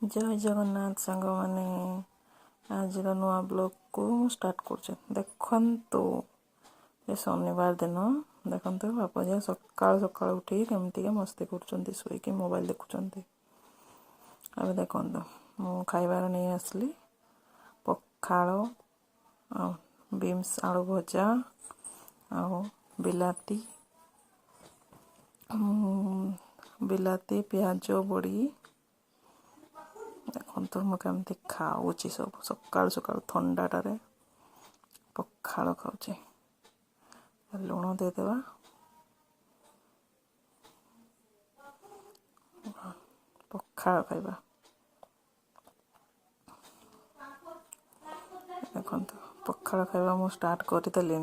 जय जगन्नाथ सांग माने आज नुआ ब्लॉग को स्टार्ट कर देखु ये शनिवार दिन देखते बापा झील सकाल सकाल उठी केमती मस्ती कर शोक मोबाइल देखुं अब देखो मु खाइबार नहीं आसली पखाल बीन्स आलू भजा बिलाती बिलाती प्याज बड़ी देखो मुझे खाऊँगी सब सकाल सकाल थंडाटे पखाल खाऊँ लुण देदेवा पखाल खाइबा देखो पखाल खाइबा मु स्टार्ट करदेली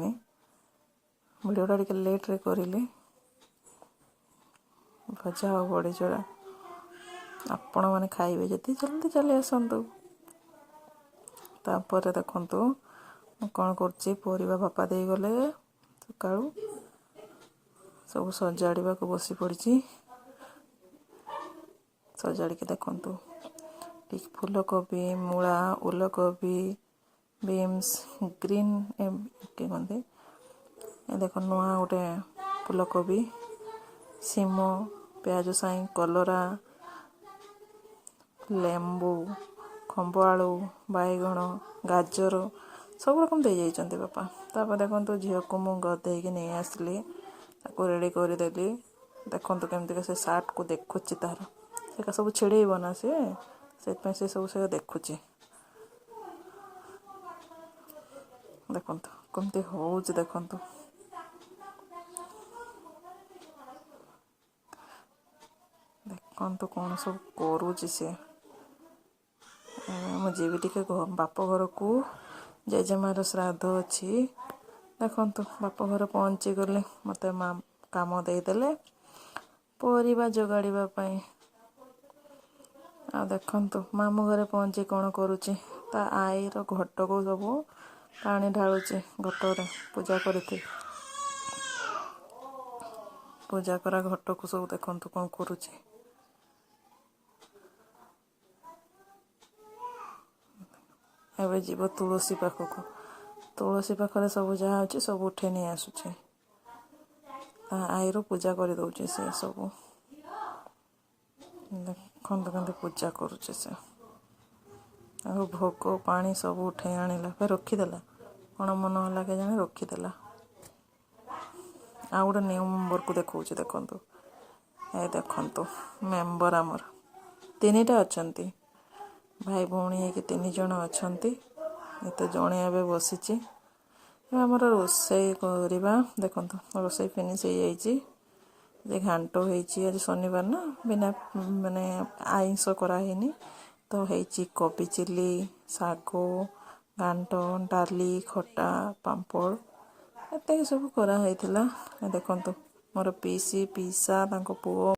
वीडियोटा टिके लेट रे करिली भजा और बड़ी चूड़ा आपण मैंने खाइबे जदि जल्दी चली आसतु तापर देखु कौन कर बापा दे गले सका सब सजाड़ा को बसी पड़ी सजाड़ी के देखु फूलकोबी मूला ओलकोबी बीन्स ग्रीन के कहते देख नुआ गोटे फूलकोबी सीम प्याज साई कलरा लेंबू खंब आलू बैगण गाजर सब रकम दे जाइए बापा तापर देखो झील को मुझे गधे नहीं आसली रेडी करदेली देखो केमती से सार्ट को देखुची तार से सब छिड़ेब ना से सब से देखुची देखो कमती हूँ देखु देखु कौन सब करुँच सी मुझे भी टे बाप घर को जेजेमार श्राद्ध अच्छी देखु बाप घर पहुँची गली मत काम देदेले परिबा जोगाड़ापी आ देखु मामू घरे पहुँची कौन करुँची ता आईर घट को सब पानी ढालुची घटरे पूजा करा घट को सब देखु कौन करुँची एवं जीव तुलसी पाखक तुलसी पाखे सब जहाँ अच्छे सब उठे नहीं आसुचे आईर पूजा कर दौचे से सब देखते पूजा करुचे से भोग पानी सब उठे आनिला फिर रखीदेला कौन मन है के जाने रखीदेला आ गोटे न्यू मेम्बर को देखा देखु ए देखु मेम्बर आमर तीन टा अच्छा भाई भौणी है तीन जन अच्छा तो जड़े एवं बसीची आमर रोसई करवा देखो रोसई फिनिश हो जाए घांट होती आज शनिवार ना बिना माने आइंस करानी तो होती कोबी चिली साग घांट डाली खटा पांपड़ एत सब कराई देखु मोर पीसी पीसा पुओ